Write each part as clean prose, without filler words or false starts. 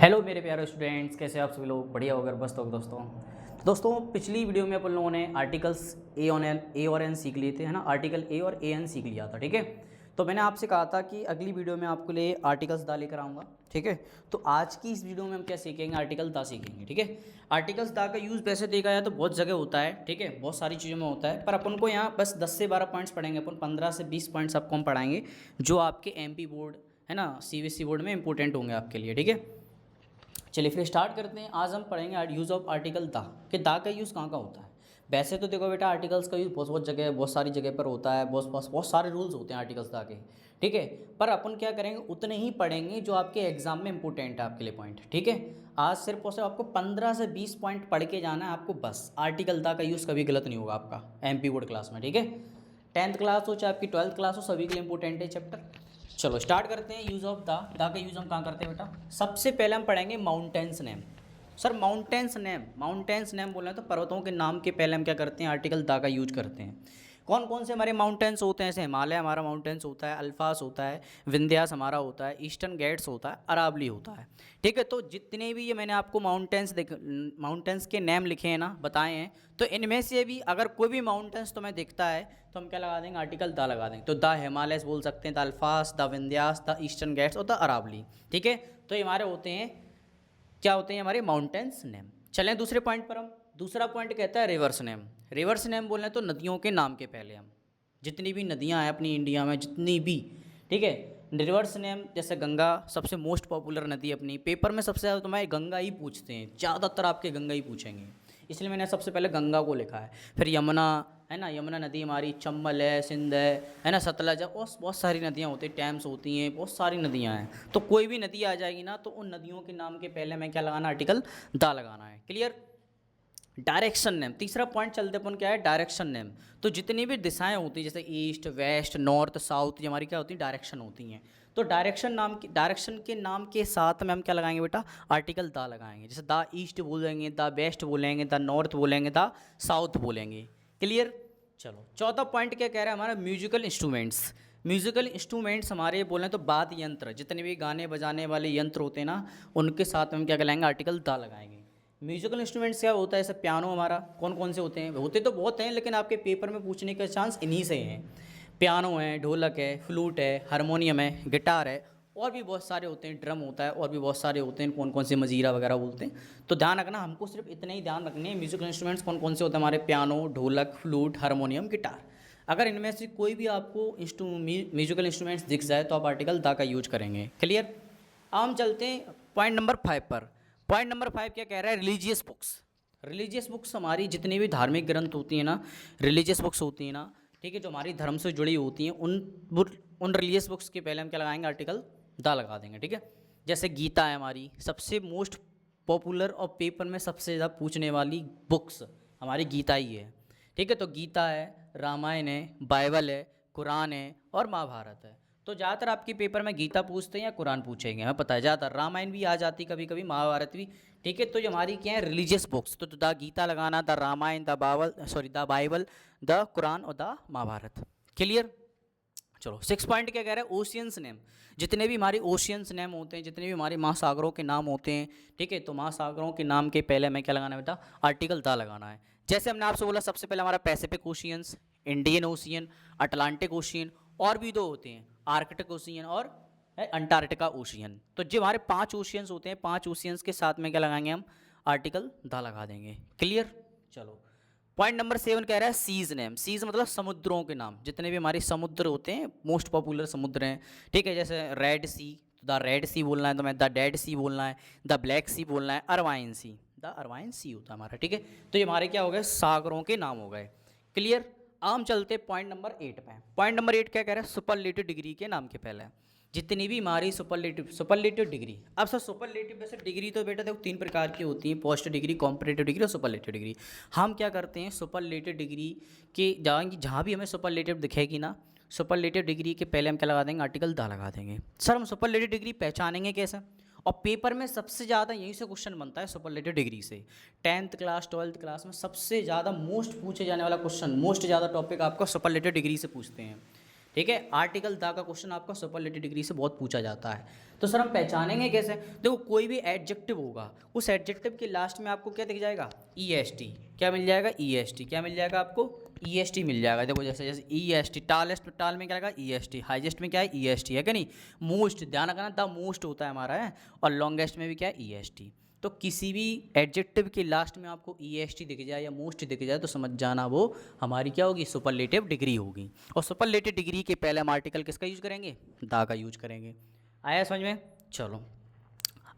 Hello मेरे प्यारे students, कैसे आप सभी लोग? बढ़िया होगा बस। तो दोस्तों पिछली वीडियो में अपन लोगों ने आर्टिकल्स ए और एन सीख लिए थे, है ना। आर्टिकल ए और ए एन सीख लिया था, ठीक है। तो मैंने आपसे कहा था कि अगली वीडियो में आपके लिए आर्टिकल्स दा लेकर आऊँगा, ठीक है। तो आज की इस वीडियो में हम क्या सीखेंगे? आर्टिकल दा सीखेंगे, ठीक है। आर्टिकल्स दा का यूज़ वैसे देखा जाए तो बहुत जगह होता है, ठीक है, बहुत सारी चीज़ों में होता है, पर अपन को यहाँ बस 10 से 12 पॉइंट्स पढ़ेंगे। अपन 15 से 20 पॉइंट्स आपको हम पढ़ाएंगे जो आपके एमपी बोर्ड, है ना, सीबीएसई बोर्ड में इंपॉर्टेंट होंगे आपके लिए, ठीक है। चलिए फिर स्टार्ट करते हैं। आज हम पढ़ेंगे यूज़ ऑफ आर्टिकल दा, कि दा का यूज़ कहाँ होता है। वैसे तो देखो बेटा, आर्टिकल्स का यूज़ बहुत जगह, बहुत सारी जगह पर होता है, बहुत सारे रूल्स होते हैं आर्टिकल्स दा के, ठीक है। पर अपन क्या करेंगे, उतने ही पढ़ेंगे जो आपके एग्जाम में इंपॉर्टेंट है आपके लिए पॉइंट, ठीक है। आज सिर्फ और सिर्फ आपको 15 से 20 पॉइंट पढ़ के जाना है आपको बस। आर्टिकल दा का यूज़ कभी गलत नहीं होगा आपका एमपी बोर्ड क्लास में, ठीक है। 10th क्लास हो चाहे आपकी 12th क्लास हो, सभी के लिए इंपॉर्टेंट है चैप्टर। चलो स्टार्ट करते हैं। यूज़ ऑफ दा का यूज़ हम कहाँ करते हैं बेटा? सबसे पहले हम पढ़ेंगे mountains name. Sir mountains name बोल रहे हैं तो पर्वतों के नाम के पहले हम क्या करते हैं? आर्टिकल दा का यूज करते हैं। कौन कौन से हमारे माउंटेन्स होते हैं? जैसे हिमालय हमारा माउंटेन्स होता है, अल्फास होता है, विंध्यास हमारा होता है, ईस्टर्न गेट्स होता है, अरावली होता है, ठीक है। तो जितने भी ये मैंने आपको माउंटेन्स के नेम लिखे हैं ना, बताए हैं, तो इनमें से भी अगर कोई भी माउंटेन्स तुम्हें दिखता है तो हम क्या लगा देंगे? आर्टिकल दा लगा देंगे। तो द हिमालयस बोल सकते हैं, the Alps, the Vindhyas, the Eastern Ghats और द अरावली, ठीक है। तो ये हमारे होते हैं, क्या होते हैं हमारे? Mountains name. चलें दूसरे पॉइंट पर। हम दूसरा पॉइंट कहता है रिवर्स नेम। रिवर्स नेम बोल रहे हैं तो नदियों के नाम के पहले हम, जितनी भी नदियां हैं अपनी इंडिया में, जितनी भी, ठीक है, रिवर्स नेम। जैसे गंगा सबसे मोस्ट पॉपुलर नदी अपनी, पेपर में सबसे ज़्यादा तुम्हारे गंगा ही पूछते हैं, ज़्यादातर आपके गंगा ही पूछेंगे, इसलिए मैंने सबसे पहले गंगा को लिखा है। फिर यमुना, है ना, यमुना नदी हमारी, चंबल है, सिंध है ना, सतलज है, और बहुत सारी नदियाँ होती हैं, टैम्स होती हैं, बहुत सारी नदियाँ हैं। तो कोई भी नदी आ जाएगी ना, तो उन नदियों के नाम के पहले हमें क्या लगाना? आर्टिकल दा लगाना है। क्लियर? डायरेक्शन नेम, तीसरा पॉइंट चलते अपन, क्या है? Direction name. तो जितनी भी दिशाएं होती हैं, जैसे ईस्ट, वेस्ट, नॉर्थ, साउथ, ये हमारी क्या होती हैं? डायरेक्शन होती हैं। तो डायरेक्शन के नाम के साथ में हम क्या लगाएंगे बेटा? आर्टिकल दा लगाएंगे। जैसे द ईस्ट बोलेंगे, द वेस्ट बोलेंगे, द नॉर्थ बोलेंगे, द साउथ बोलेंगे। क्लियर? चलो चौथा पॉइंट क्या कह रहा है हमारा? Musical instruments. म्यूजिकल इंस्ट्रूमेंट्स हमारे बोलें तो वाद्य यंत्र, जितने भी गाने बजाने वाले यंत्र होते हैं ना, उनके साथ में हम क्या लगाएंगे? आर्टिकल दा लगाएंगे। म्यूजिकल इंस्ट्रूमेंट्स क्या होता है? जैसे पियानो हमारा, कौन कौन से होते हैं? होते तो बहुत हैं, लेकिन आपके पेपर में पूछने का चांस इन्हीं से हैं। पियानो है, ढोलक है, फ्लूट है, हारमोनियम है, गिटार है, और भी बहुत सारे होते हैं, ड्रम होता है, और भी बहुत सारे होते हैं, कौन कौन से मजीरा वगैरह बोलते हैं। तो ध्यान रखना, हमको सिर्फ इतने ही ध्यान रखने हैं। म्यूजिकल इंस्ट्रूमेंट्स कौन कौन से होते हैं हमारे? पियानो, ढोलक, फ्लूट, हारमोनियम, गिटार। अगर इनमें से कोई भी आपको म्यूजिकल इंस्ट्रूमेंट्स दिख जाए तो आप आर्टिकल दा का यूज करेंगे। क्लियर? हम चलते हैं पॉइंट नंबर 5 पर। पॉइंट नंबर 5 क्या कह रहा है? Religious books. रिलीजियस बुक्स हमारी जितनी भी धार्मिक ग्रंथ होती हैं ना, रिलीजियस बुक्स होती हैं ना, ठीक है, जो हमारी धर्म से जुड़ी होती हैं, उन रिलीजियस बुक्स के पहले हम क्या लगाएंगे? आर्टिकल दा लगा देंगे, ठीक है। जैसे गीता है हमारी, सबसे मोस्ट पॉपुलर और पेपर में सबसे ज़्यादा पूछने वाली बुक्स हमारी गीता ही है, ठीक है। तो गीता है, रामायण है, बाइबल है, कुरान है, और महाभारत है। तो ज़्यादातर आपके पेपर में गीता पूछते हैं या कुरान पूछेंगे, हमें पता है। ज़्यादातर रामायण भी आ जाती, कभी कभी महाभारत भी, ठीक है। तो ये हमारी क्या है? Religious books. तो द गीता लगाना, the Ramayana, the Bible, the Quran और द महाभारत। क्लियर? चलो 6 पॉइंट क्या कह रहा है? Oceans name. जितने भी हमारे ओशियंस नेम होते हैं, जितने भी हमारे महासागरों के नाम होते हैं, ठीक है, तो महासागरों के नाम के पहले हमें क्या लगाना है बेटा? आर्टिकल दा लगाना है। जैसे हमने आपसे बोला, सबसे पहले हमारा Pacific oceans, Indian ocean, Atlantic ocean, और भी दो होते हैं, आर्कटिक ओशियन और अंटार्कटिका ओशियन। तो जो हमारे 5 ओशियंस होते हैं, 5 ओशियंस के साथ में क्या लगाएंगे हम? आर्टिकल दा लगा देंगे। क्लियर? चलो पॉइंट नंबर 7 कह रहा है सीज नेम। सीज मतलब समुद्रों के नाम, जितने भी हमारे समुद्र होते हैं, मोस्ट पॉपुलर समुद्र हैं, ठीक है। जैसे रेड सी, द रेड सी बोलना है तो मैं द डेड सी बोलना है, द ब्लैक सी बोलना है, अरवाइन सी, द अरवाइन सी होता है हमारा, ठीक है। तो ये हमारे क्या हो गए? सागरों के नाम हो गए। क्लियर? आम चलते पॉइंट नंबर 8 पे। पॉइंट नंबर 8 क्या कह रहा है? सुपरलेटिव डिग्री के नाम के पहले जितनी भी हमारी सुपरलेटिव डिग्री। अब सर सुपरलेटिव वैसे डिग्री तो बेटा देखो 3 प्रकार की होती हैं, पोस्ट डिग्री, कॉम्पिटिटिव डिग्री और सुपरलेटिव डिग्री। हम क्या करते हैं? सुपरलेटिव डिग्री के जहाँ भी हमें सुपरलेटिव दिखेगी ना, सुपरलेटिव डिग्री के पहले हम क्या लगा देंगे? आर्टिकल दा लगा देंगे। सर हम सुपरलेटिव डिग्री पहचानेंगे कैसे? और पेपर में सबसे ज़्यादा यहीं से क्वेश्चन बनता है, सुपरलेटिव डिग्री से। 10th क्लास 12th क्लास में सबसे ज़्यादा मोस्ट पूछे जाने वाला क्वेश्चन, मोस्ट ज़्यादा टॉपिक आपका सुपरलेटिव डिग्री से पूछते हैं, ठीक है। आर्टिकल द का क्वेश्चन आपका सुपरलेटिव डिग्री से बहुत पूछा जाता है। तो सर हम पहचानेंगे कैसे? देखो कोई भी एडजेक्टिव होगा, उस एडजेक्टिव के लास्ट में आपको क्या दिख जाएगा? E S T. क्या मिल जाएगा? E S T. क्या मिल जाएगा आपको? ई एस टी मिल जाएगा। देखो जैसे जैसे ई एस टी, टालेस्ट टाल में क्या लगा? E S T. हाईएस्ट में क्या है? ई एस टी है क्या नहीं? मोस्ट, ध्यान रखना द मोस्ट होता है हमारा है, और लॉन्गेस्ट में भी क्या है? E S T. तो किसी भी एडजेक्टिव के लास्ट में आपको ई एस टी दिख जाए या मोस्ट दिख जाए तो समझ जाना वो हमारी क्या होगी? सुपरलेटिव डिग्री होगी। और सुपरलेटिव डिग्री के पहले हम आर्टिकल किसका यूज करेंगे? दा का यूज करेंगे। आया समझ में? चलो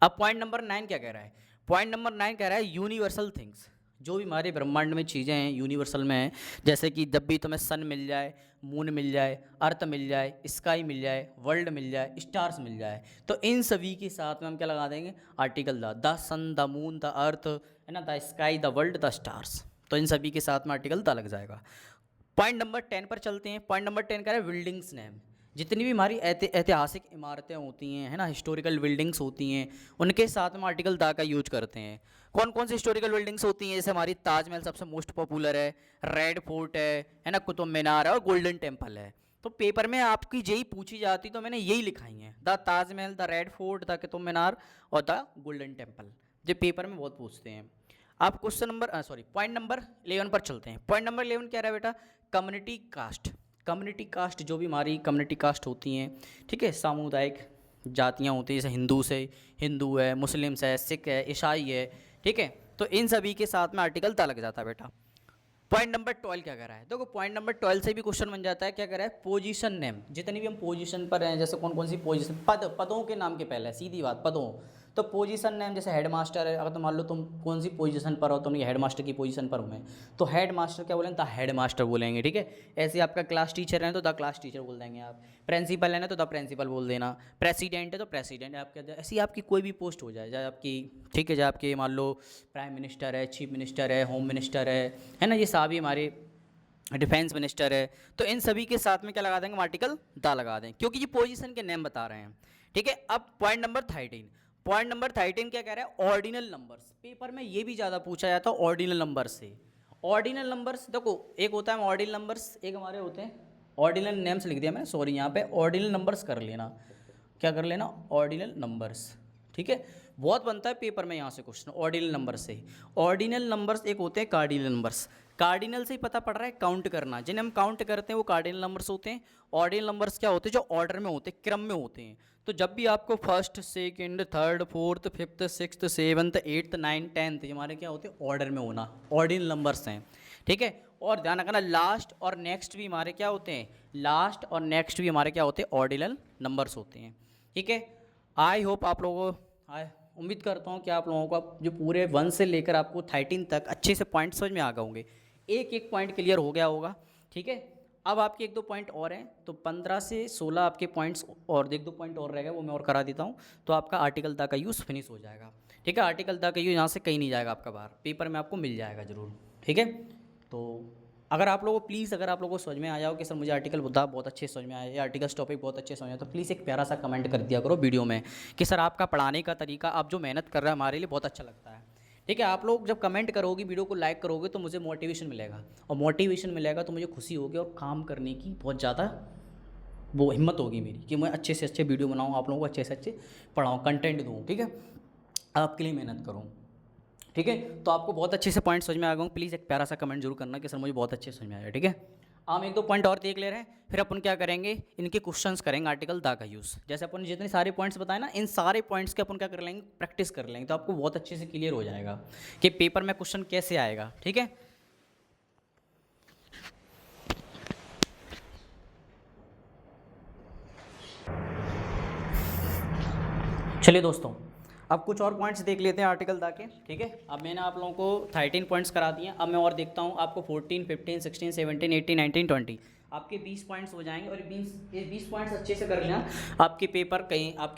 अब पॉइंट नंबर 9 क्या कह रहा है? पॉइंट नंबर 9 कह रहा है यूनिवर्सल थिंग्स, जो भी हमारे ब्रह्मांड में चीज़ें हैं यूनिवर्सल में हैं, जैसे कि जब भी तुम्हें सन मिल जाए, मून मिल जाए, अर्थ मिल जाए, स्काई मिल जाए, वर्ल्ड मिल जाए, स्टार्स मिल जाए, तो इन सभी के साथ में हम क्या लगा देंगे? Article the sun, the moon, the earth, है ना, the sky, the world, the stars. तो इन सभी के साथ में आर्टिकल द लग जाएगा। पॉइंट नंबर 10 पर चलते हैं। पॉइंट नंबर 10 कह रहा है बिल्डिंग्स नेम। जितनी भी हमारी ऐतिहासिक इमारतें होती हैं, है ना, हिस्टोरिकल बिल्डिंग्स होती हैं, उनके साथ में आर्टिकल दा का यूज करते हैं। कौन कौन सी हिस्टोरिकल बिल्डिंग्स होती हैं? जैसे हमारी ताजमहल सबसे मोस्ट पॉपुलर है, रेड फोर्ट है ना, कुतुब मीनार है और गोल्डन टेम्पल है। तो पेपर में आपकी यही पूछी जाती तो मैंने यही लिखाई है, the Taj Mahal, the Red Fort, the Qutub Minar और द गोल्डन टेम्पल। जो पेपर में बहुत पूछते हैं। आप क्वेश्चन नंबर पॉइंट नंबर 11 पर चलते हैं। पॉइंट नंबर 11 क्या रहा है बेटा? Community cast. कम्युनिटी कास्ट जो भी हमारी कम्युनिटी कास्ट होती हैं, ठीक है, सामुदायिक जातियाँ होती हैं, जैसे हिंदू है, मुस्लिम्स है, सिख है, ईसाई है, ठीक है, तो इन सभी के साथ में आर्टिकल दा लग जाता है बेटा। पॉइंट नंबर 12 क्या कह रहा है? देखो पॉइंट नंबर 12 से भी क्वेश्चन बन जाता है। क्या कह रहा है? Position name. जितनी भी हम पोजीशन पर हैं, जैसे कौन कौन सी पोजीशन, पदों के नाम के पहले, सीधी बात, पदों। तो पोजीशन नेम, जैसे हेड मास्टर है, अगर तो मान लो तुम कौन सी पोजीशन पर हो, तुम ये हेड मास्टर की पोजीशन पर हूँ मैं, तो हेड मास्टर क्या बोलेंगे? द हेड मास्टर बोलेंगे, ठीक है। ऐसे आपका क्लास टीचर है तो द क्लास टीचर बोल देंगे आप। प्रिंसिपल है ना तो द प्रिंसिपल बोल देना। प्रेसिडेंट है तो प्रेसिडेंट है आपके। ऐसी आपकी कोई भी पोस्ट हो जाए, चाहे आपकी, ठीक है, चाहे आपके मान लो प्राइम मिनिस्टर है, चीफ मिनिस्टर है, होम मिनिस्टर है ना, ये सभी हमारे डिफेंस मिनिस्टर है, तो इन सभी के साथ में क्या लगा देंगे? आर्टिकल दा लगा दें, क्योंकि ये पोजीशन के नेम बता रहे हैं, ठीक है। अब पॉइंट नंबर 13। पॉइंट नंबर 13 क्या कह रहा है? Ordinal numbers. पेपर में ये भी ज़्यादा पूछा जाता है ऑर्डिनल नंबर से। ऑर्डिनल नंबर्स देखो, एक होता है ऑर्डिनल नंबर्स, एक हमारे होते हैं ऑर्डिनल नेम्स। लिख दिया मैंने, सॉरी, यहाँ पे ऑर्डिनल नंबर्स कर लेना। क्या कर लेना? ऑर्डिनल नंबर्स, ठीक है। बहुत बनता है पेपर में यहाँ से क्वेश्चन ऑर्डिनल नंबर से। ऑर्डिनल नंबर्स एक होते हैं कार्डिनल नंबर्स। कार्डिनल से ही पता पड़ रहा है काउंट करना, जिन्हें हम काउंट करते हैं वो कार्डिनल नंबर्स होते हैं। ऑर्डिनल नंबर्स क्या होते हैं? जो ऑर्डर में होते हैं, क्रम में होते हैं। तो जब भी आपको first, second, third, fourth, fifth, sixth, seventh, eighth, ninth, tenth, हमारे क्या होते हैं? ऑर्डर में होना, ऑर्डिनल नंबर्स हैं, ठीक है। और ध्यान रखना लास्ट और नेक्स्ट भी हमारे क्या होते हैं? लास्ट और नेक्स्ट भी हमारे क्या होते हैं? ऑर्डिनल नंबर्स होते हैं, ठीक है। आई होप आप लोगों को, उम्मीद करता हूँ कि आप लोगों को जो पूरे 1 से लेकर आपको 13 तक अच्छे से पॉइंट समझ में आ गए होंगे। एक एक पॉइंट क्लियर हो गया होगा, ठीक है। अब आपके 1-2 पॉइंट और हैं, तो 15 से 16 आपके पॉइंट्स और 1-2 पॉइंट और रह गए, वो मैं और करा देता हूँ, तो आपका आर्टिकल दा का यूज़ फिनिश हो जाएगा, ठीक है। आर्टिकल दा का यूज़ यहाँ से कहीं नहीं जाएगा आपका, बाहर पेपर में आपको मिल जाएगा ज़रूर, ठीक है। तो अगर आप लोगों को प्लीज़, अगर आप लोगों को समझ में आ जाओ कि सर मुझे आर्टिकल बहुत अच्छे समझ में आया, या आर्टिकल्स टॉपिक बहुत अच्छे समझ में आया, तो प्लीज़ एक प्यारा सा कमेंट कर दिया करो वीडियो में कि सर आपका पढ़ाने का तरीका, आप जो मेहनत कर रहे हैं हमारे लिए बहुत अच्छा लगता है, ठीक है। आप लोग जब कमेंट करोगे, वीडियो को लाइक करोगे, तो मुझे मोटिवेशन मिलेगा, और मोटिवेशन मिलेगा तो मुझे खुशी होगी और काम करने की बहुत ज़्यादा वो हिम्मत होगी मेरी कि मैं अच्छे से अच्छे वीडियो बनाऊँ, आप लोगों को अच्छे से अच्छे पढ़ाऊँ, कंटेंट दूँ, ठीक है, आपके लिए मेहनत करूँ, ठीक है। तो आपको बहुत अच्छे से पॉइंट समझ में आ गया, प्लीज़ एक प्यारा सा कमेंट जरूर करना कि सर मुझे बहुत अच्छे समझ में आया, ठीक है। हम 1-2 पॉइंट और देख ले रहे हैं, फिर अपन क्या करेंगे? इनके क्वेश्चंस करेंगे आर्टिकल दा का यूज़। जैसे अपन जितने सारे पॉइंट्स बताए ना, इन सारे पॉइंट्स के अपन क्या कर लेंगे? प्रैक्टिस कर लेंगे, तो आपको बहुत अच्छे से क्लियर हो जाएगा कि पेपर में क्वेश्चन कैसे आएगा, ठीक है। चलिए दोस्तों, अब कुछ और पॉइंट्स देख लेते हैं आर्टिकल दा के, ठीक है। अब मैंने आप लोगों को 13 पॉइंट्स करा दिए, अब मैं और देखता हूँ आपको 14, 15, 16, 17, 18, 19, 20 आपके 20 पॉइंट्स हो जाएंगे। और 20 पॉइंट्स अच्छे से कर लेना, आपके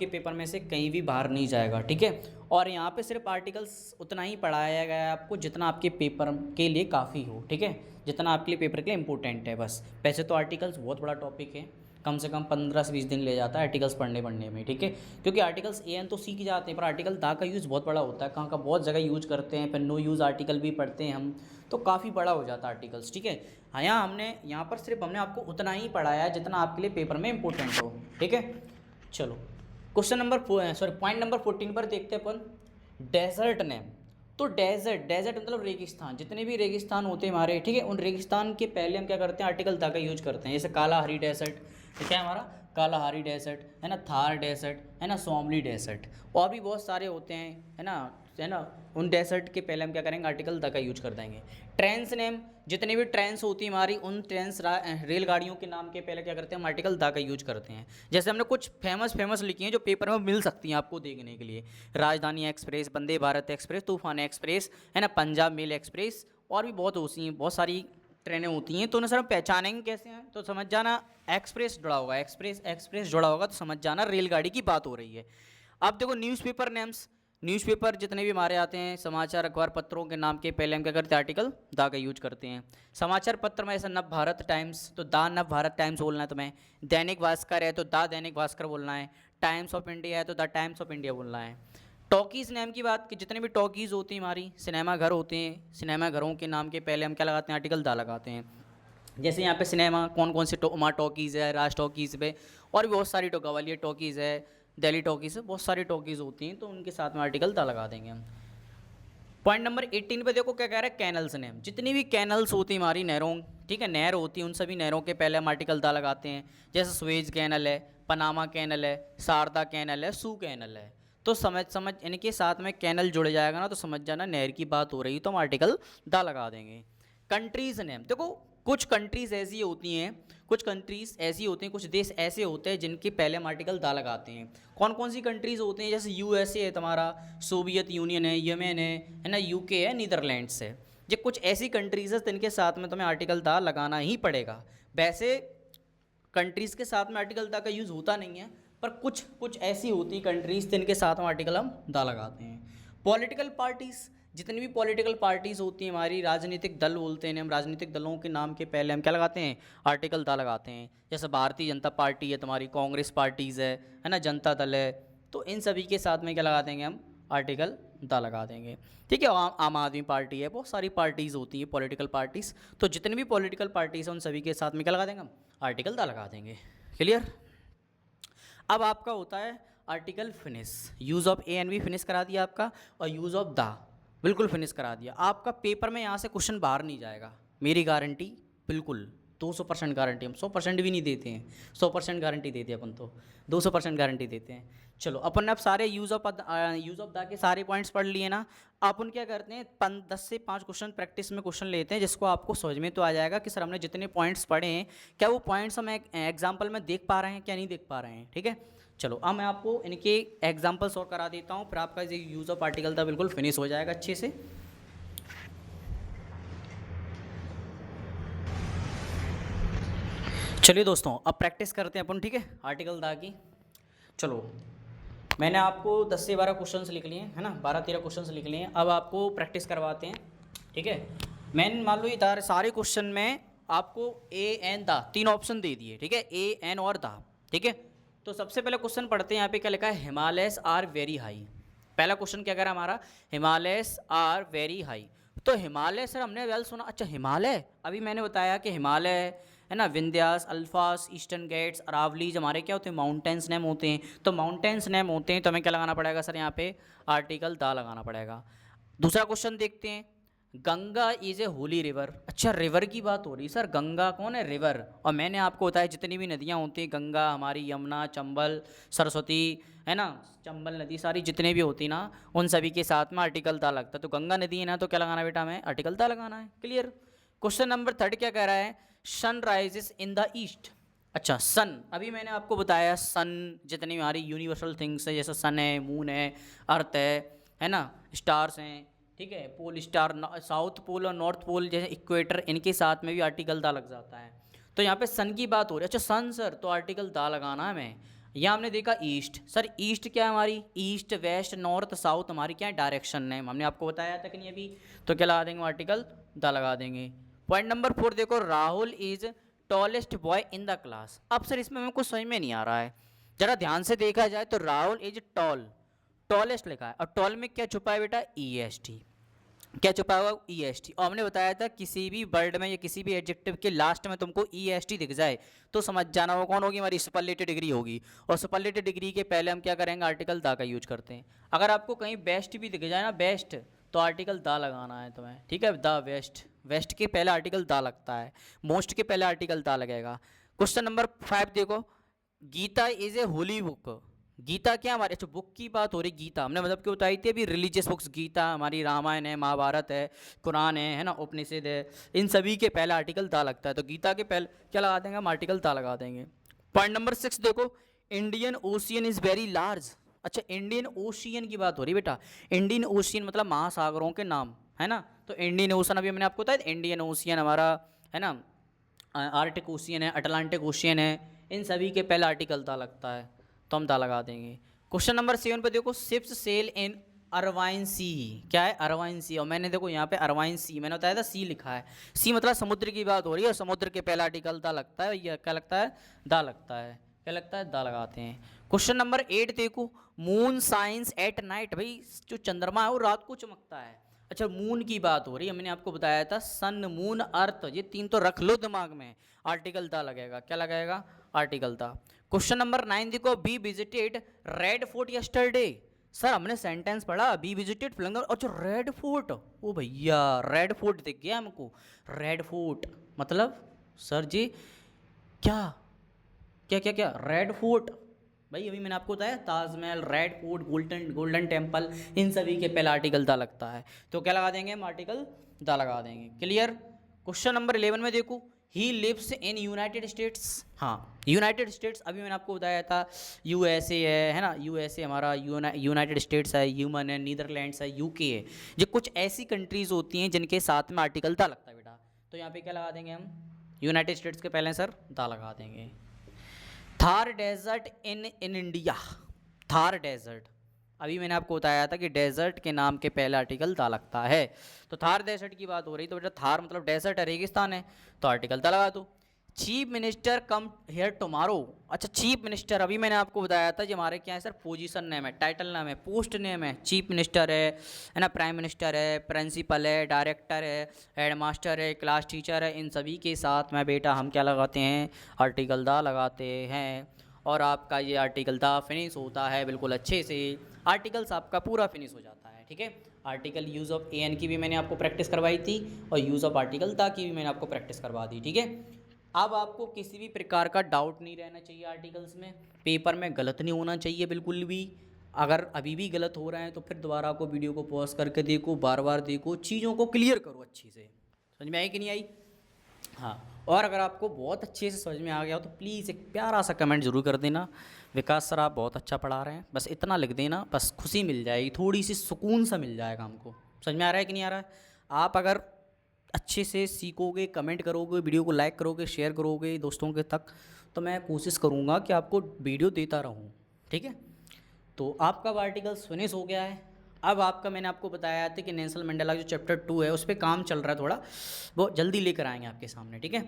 पेपर में से कहीं भी बाहर नहीं जाएगा, ठीक है। और यहाँ पे सिर्फ आर्टिकल्स उतना ही पढ़ाया गया है आपको जितना आपके पेपर के लिए काफ़ी हो, ठीक है, जितना आपके लिए पेपर के लिए इंपॉर्टेंट है बस। वैसे तो आर्टिकल्स बहुत बड़ा टॉपिक है, कम से कम 15 से 20 दिन ले जाता है आर्टिकल्स पढ़ने में, ठीक है। क्योंकि आर्टिकल्स ए एन तो सीख जाते हैं, पर आर्टिकल दा का यूज़ बहुत बड़ा होता है, कहाँ का बहुत जगह यूज करते हैं, फिर नो यूज़ आर्टिकल भी पढ़ते हैं हम, तो काफ़ी बड़ा हो जाता है आर्टिकल्स, ठीक है। हाँ, यहाँ पर सिर्फ हमने आपको उतना ही पढ़ाया है जितना आपके लिए पेपर में इंपॉर्टेंट हो, ठीक है। चलो पॉइंट नंबर 14 पर देखते हैं अपन, डेजर्ट नेम। तो डेजर्ट मतलब रेगिस्तान, जितने भी रेगिस्तान होते हैं हमारे, ठीक है, उन रेगिस्तान के पहले हम क्या करते हैं, आर्टिकल दा का यूज करते हैं। जैसे कालाहारी डेजर्ट, तो क्या है हमारा कालाहारी डेजर्ट, है ना, थार डेजर्ट, है ना, सोमली डेजर्ट, और भी बहुत सारे होते हैं, है ना, उन डेजर्ट के पहले हम क्या करेंगे, आर्टिकल दा का यूज कर देंगे। ट्रेन्स नेम, जितनी भी ट्रेन्स होती है हमारी, उन ट्रेन्स रेलगाड़ियों के नाम के पहले क्या करते हैं, हम आर्टिकल दा का यूज करते हैं। जैसे हमने कुछ फेमस लिखी हैं जो पेपर में मिल सकती हैं आपको देखने के लिए, राजधानी एक्सप्रेस, वंदे भारत एक्सप्रेस, तूफान एक्सप्रेस, है ना, पंजाब मेल एक्सप्रेस, और भी बहुत सारी ट्रेनें होती हैं। तो उन्हें सर हम पहचानेंगे कैसे हैं, तो समझ जाना एक्सप्रेस जुड़ा होगा, एक्सप्रेस जुड़ा होगा, तो समझ जाना रेलगाड़ी की बात हो रही है। अब देखो न्यूज़पेपर नेम्स, न्यूज़पेपर जितने भी हमारे आते हैं, समाचार अखबार पत्रों के नाम के पहले हम क्या करते हैं, आर्टिकल दा का यूज करते हैं। समाचार पत्र में ऐसा नव भारत टाइम्स, तो दा नव भारत टाइम्स बोलना है तुम्हें। दैनिक भास्कर है तो दा दैनिक भास्कर बोलना है। टाइम्स ऑफ इंडिया है तो द टाइम्स ऑफ इंडिया बोलना है। टॉकीज़ नेम की बात कि जितने भी टॉकीज़ होती हैं हमारी, सिनेमा घर होते हैं, सिनेमा घरों के नाम के पहले हम क्या लगाते हैं, आर्टिकल दा लगाते हैं। जैसे यहाँ पे सिनेमा कौन से उमा टॉकीज़ है, राज टॉकीज़ पे, और भी बहुत सारी ग्वालियर टॉकीज़ है, दिल्ली टॉकीज़ है, बहुत सारी टॉकीज़ होती हैं, तो उनके साथ में आर्टिकल दा लगा देंगे हम। पॉइंट नंबर 18 पे देखो क्या कह रहा है, कैनल्स नेम, जितनी भी कैनल्स होती हैं हमारी, नहरों, ठीक है, नहर होती है, उन सभी नहरों के पहले हम आर्टिकल दा लगाते हैं। जैसे स्वेज कैनल है, पनामा कैनल है, शारदा कैनल है, सू कैनल है, तो समझ इनके साथ में कैनल जुड़ जाएगा ना, तो समझ जाना नहर की बात हो रही है, तो हम आर्टिकल दा लगा देंगे। कंट्रीज़ नेम, देखो कुछ कंट्रीज़ ऐसी होती हैं, कुछ देश ऐसे होते हैं जिनके पहले हम आर्टिकल दा लगाते हैं। कौन कौन सी कंट्रीज़ होते हैं, जैसे यूएसए है तुम्हारा, सोवियत यूनियन है, यमन है ना, यूके है, नीदरलैंड्स है। ये कुछ ऐसी कंट्रीज़ है जिनके साथ में तुम्हें आर्टिकल दा लगाना ही पड़ेगा। वैसे कंट्रीज़ के साथ में आर्टिकल दा का यूज़ होता नहीं है, पर कुछ ऐसी होती कंट्रीज़ जिनके साथ में आर्टिकल हम दा लगाते हैं। पॉलिटिकल पार्टीज़, जितनी भी पॉलिटिकल पार्टीज़ होती हैं हमारी, राजनीतिक दल बोलते हैं हम, राजनीतिक दलों के नाम के पहले हम क्या लगाते हैं, आर्टिकल दा लगाते हैं। जैसे भारतीय जनता पार्टी है तुम्हारी, कांग्रेस पार्टीज़ है ना, जनता दल है, तो इन सभी के साथ में क्या लगा देंगे हम, आर्टिकल दा लगा देंगे, ठीक है। आम आदमी पार्टी है, बहुत सारी पार्टीज़ होती हैं पॉलिटिकल पार्टीज़, तो जितनी भी पॉलिटिकल पार्टीज़ हैं उन सभी के साथ में क्या लगा देंगे हम, आर्टिकल दा लगा देंगे। क्लियर। अब आपका होता है article finish, use of a an भी फिनिश करा दिया आपका, और यूज़ ऑफ दा बिल्कुल फिनिश करा दिया आपका। पेपर में यहाँ से क्वेश्चन बाहर नहीं जाएगा, मेरी गारंटी, बिल्कुल 200% गारंटी, हम 100% भी नहीं देते हैं, 100% गारंटी देते हैं अपन, तो 200% गारंटी देते हैं। चलो अपन ने अब सारे यूज़ ऑफ दा के सारे पॉइंट्स पढ़ लिए ना। अपन क्या करते हैं, 10 से 5 क्वेश्चन प्रैक्टिस में क्वेश्चन लेते हैं, जिसको आपको समझ में तो आ जाएगा कि सर हमने जितने पॉइंट्स पढ़े हैं, क्या वो पॉइंट्स हम एग्जाम्पल में देख पा रहे हैं, क्या नहीं देख पा रहे हैं, ठीक है। चलो अब मैं आपको इनके एग्जाम्पल्स और करा देता हूँ, फिर आपका ये यूज़ ऑफ आर्टिकल था बिल्कुल फिनिश हो जाएगा अच्छे से। चलिए दोस्तों अब प्रैक्टिस करते हैं अपन, ठीक है, आर्टिकल दा की। चलो मैंने आपको 10 से 12 क्वेश्चंस लिख लिए है ना, 12-13 क्वेश्चंस लिख लिए हैं, अब आपको प्रैक्टिस करवाते हैं, ठीक है। मैंने मान लो ये सारे क्वेश्चन में आपको ए एन दा 3 ऑप्शन दे दिए, ठीक है, ए एन और दा, ठीक है। तो सबसे पहले क्वेश्चन पढ़ते हैं, यहाँ पे क्या लिखा है, हिमालयस आर वेरी हाई। पहला क्वेश्चन क्या कह रहा है हमारा, हिमालयस आर वेरी हाई। तो हिमालय सर हमने वेल सुना, अच्छा हिमालय, अभी मैंने बताया कि हिमालय है ना, विंध्यास, अल्फास, ईस्टर्न गेट्स, अरावलीज हमारे क्या होते हैं, माउंटेन्स नेम होते हैं। तो माउंटेन्स नेम होते हैं तो हमें क्या लगाना पड़ेगा सर, यहाँ पे आर्टिकल दा लगाना पड़ेगा। दूसरा क्वेश्चन देखते हैं, Ganga is a Holi river. अच्छा रिवर की बात हो रही सर, गंगा कौन है, रिवर। और मैंने आपको बताया जितनी भी नदियाँ होती हैं, गंगा हमारी, यमुना, चंबल, सरस्वती, है ना, चंबल नदी, सारी जितने भी होती ना, उन सभी के साथ में आर्टिकल दा लगता है। तो गंगा नदी है ना, तो क्या लगाना बेटा, हमें आर्टिकल दा लगाना है। क्लियर। क्वेश्चन नंबर 3 क्या कह रहा है, sun rises in the east. अच्छा सन, अभी मैंने आपको बताया सन जितनी हमारी यूनिवर्सल थिंग्स है, जैसे सन है, मून है, अर्थ है ना, स्टार्स हैं, ठीक है, पोल स्टार, साउथ पोल और नॉर्थ पोल जैसे इक्वेटर, इनके साथ में भी आर्टिकल दा लग जाता है। तो यहाँ पे सन की बात हो रही है। अच्छा सन सर, तो आर्टिकल दा लगाना है हमें। यहाँ हमने देखा ईस्ट, सर ईस्ट क्या है हमारी, ईस्ट, वेस्ट, नॉर्थ, साउथ हमारी क्या है, डायरेक्शन है, हमने आपको बताया तक नहीं अभी। तो क्या लगा देंगे, आर्टिकल दा लगा देंगे। पॉइंट नंबर 4 देखो, Rahul is tallest boy in the class. अब सर इसमें मेरे को समझ में नहीं आ रहा है, जरा ध्यान से देखा जाए तो राहुल इज टॉल, टॉलेस्ट लिखा है, और टॉल में क्या छुपा है बेटा, ई एस टी। क्या छुपा हुआ, ई एस टी। और हमने बताया था किसी भी वर्ड में या किसी भी एडजेक्टिव के लास्ट में तुमको ई एस टी दिख जाए तो समझ जाना वो कौन होगी, हमारी सुपरलेटिव डिग्री होगी। और सुपरलेटिव डिग्री के पहले हम क्या करेंगे, आर्टिकल दा का यूज करते हैं। अगर आपको कहीं बेस्ट भी दिख जाए ना, बेस्ट, तो आर्टिकल दा लगाना है तुम्हें, ठीक है। द बेस्ट, वेस्ट के पहले आर्टिकल दा लगता है, मोस्ट के पहले आर्टिकल दा लगेगा। क्वेश्चन नंबर 5 देखो, Gita is a holy book. Gita क्या हमारे, अच्छा बुक की बात हो रही, गीता हमने मतलब क्यों बताई थी अभी, रिलीजियस बुक्स, गीता हमारी रामायण है, महाभारत है, कुरान है ना, उपनिषद है, इन सभी के पहले आर्टिकल दा लगता है। तो गीता के पहले क्या लगा देंगे हम, आर्टिकल दा लगा देंगे। पॉइंट नंबर 6 देखो, Indian ocean is very large. अच्छा इंडियन ओशियन की बात हो रही बेटा, इंडियन ओशियन मतलब महासागरों के नाम, है ना। तो इंडियन ओशन अभी मैंने आपको बताया, इंडियन ओशियन हमारा है ना, आर्टिक ओशियन है, अटलांटिक ओशियन है, इन सभी के पहले आर्टिकल दा लगता है, तो हम दा लगा देंगे। क्वेश्चन नंबर 7 पे देखो, शिप्स सेल इन अरवाइन सी। क्या है, अरवाइन सी। और मैंने देखो यहाँ पे अरवाइन सी मैंने बताया था, सी लिखा है, सी मतलब समुद्र की बात हो रही है, और समुद्र के पहला आर्टिकल दा लगता है, या क्या लगता है, दा लगता है, क्या लगता है, दा लगाते हैं। क्वेश्चन नंबर 8 देखो, मून साइंस एट नाइट। भाई जो चंद्रमा है वो रात को चमकता है। अच्छा मून की बात हो रही है, मैंने आपको बताया था सन मून अर्थ, ये 3 तो रख लो दिमाग में, आर्टिकल दा लगेगा, क्या लगेगा, आर्टिकल दा। क्वेश्चन नंबर 9 देखो, we visited Red Fort yesterday. Sir हमने सेंटेंस पढ़ा, बी विजिटेड फिलंगर, और जो रेड फोर्ट, ओ भैया रेड फोर्ट दिख गया हमको, रेड फोर्ट मतलब सर जी क्या क्या क्या क्या, रेड फोर्ट। भाई अभी मैंने आपको बताया Taj Mahal, Red Fort, Golden Golden Temple, इन सभी के पहले आर्टिकल दा लगता है, तो क्या लगा देंगे हम, आर्टिकल दा लगा देंगे। क्लियर। क्वेश्चन नंबर 11 में देखो, he lives in United States. हाँ यूनाइटेड स्टेट्स अभी मैंने आपको बताया था, यूएसए है ना, यूएसए हमारा यूनाइटेड स्टेट्स है, ह्यूमन है, नीदरलैंड्स है, यूके है, ये कुछ ऐसी कंट्रीज होती हैं जिनके साथ में आर्टिकल दा लगता है बेटा। तो यहाँ पे क्या लगा देंगे हम, यूनाइटेड स्टेट्स के पहले सर दा लगा देंगे। Thar desert in India. Thar desert अभी मैंने आपको बताया था कि डेजर्ट के नाम के पहले आर्टिकल दा लगता है, तो थार डेजर्ट की बात हो रही, तो बेटा थार मतलब डेजर्ट है, रेगिस्तान है, तो आर्टिकल दा लगा दो। Chief minister come here tomorrow. अच्छा चीफ मिनिस्टर अभी मैंने आपको बताया था, जो हमारे क्या है सर, पोजीशन नेम है, टाइटल नाम है, पोस्ट नेम है, चीफ मिनिस्टर है ना, प्राइम मिनिस्टर है, प्रिंसिपल है, डायरेक्टर है, हेडमास्टर है, क्लास टीचर है, इन सभी के साथ में बेटा हम क्या लगाते हैं, आर्टिकल दा लगाते हैं। और आपका ये आर्टिकल दा फिनिश होता है बिल्कुल अच्छे से, आर्टिकल्स आपका पूरा फिनिश हो जाता है, ठीक है। आर्टिकल यूज़ ऑफ एन की भी मैंने आपको प्रैक्टिस करवाई थी, और यूज़ ऑफ आर्टिकल दा की भी मैंने आपको प्रैक्टिस करवा दी, ठीक है। अब आपको किसी भी प्रकार का डाउट नहीं रहना चाहिए आर्टिकल्स में, पेपर में गलत नहीं होना चाहिए बिल्कुल भी। अगर अभी भी गलत हो रहा है तो फिर दोबारा को वीडियो को पॉज करके देखो, बार बार देखो, चीज़ों को क्लियर करो अच्छी से। समझ में आई कि नहीं आई? हाँ, और अगर आपको बहुत अच्छे से समझ में आ गया हो तो प्लीज़ एक प्यारा सा कमेंट ज़रूर कर देना, विकास सर आप बहुत अच्छा पढ़ा रहे हैं, बस इतना लिख देना, बस खुशी मिल जाएगी, थोड़ी सी सुकून सा मिल जाएगा हमको। समझ में आ रहा है कि नहीं आ रहा है? आप अगर अच्छे से सीखोगे, कमेंट करोगे, वीडियो को लाइक करोगे, शेयर करोगे दोस्तों के तक, तो मैं कोशिश करूँगा कि आपको वीडियो देता रहूँ, ठीक है। तो आपका आर्टिकल्स फिनिश हो गया है। अब आपका मैंने आपको बताया था कि नेल्सन मंडेला जो चैप्टर 2 है उस पर काम चल रहा है थोड़ा, वो जल्दी लेकर आएंगे आपके सामने, ठीक है।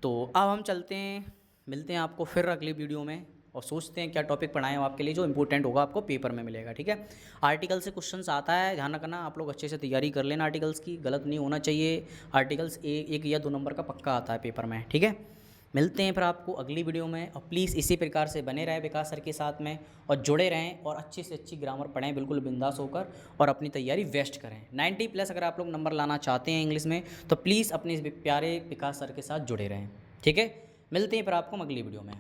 तो अब हम चलते हैं, मिलते हैं आपको फिर अगली वीडियो में, और सोचते हैं क्या टॉपिक पढ़ाएं आपके लिए जो इंपॉर्टेंट होगा, आपको पेपर में मिलेगा, ठीक है। आर्टिकल से क्वेश्चंस आता है, ध्यान रखना आप लोग अच्छे से तैयारी कर लेना आर्टिकल्स की, गलत नहीं होना चाहिए। आर्टिकल्स एक या 2 नंबर का पक्का आता है पेपर में, ठीक है। मिलते हैं फिर आपको अगली वीडियो में, और प्लीज़ इसी प्रकार से बने रहें विकास सर के साथ में, और जुड़े रहें, और अच्छी से अच्छी ग्रामर पढ़ें बिल्कुल बिंदास होकर, और अपनी तैयारी वेस्ट करें। 90+ अगर आप लोग नंबर लाना चाहते हैं इंग्लिश में, तो प्लीज़ अपने इस प्यारे विकास सर के साथ जुड़े रहें, ठीक है। मिलते हैं फिर आपको अगली वीडियो में।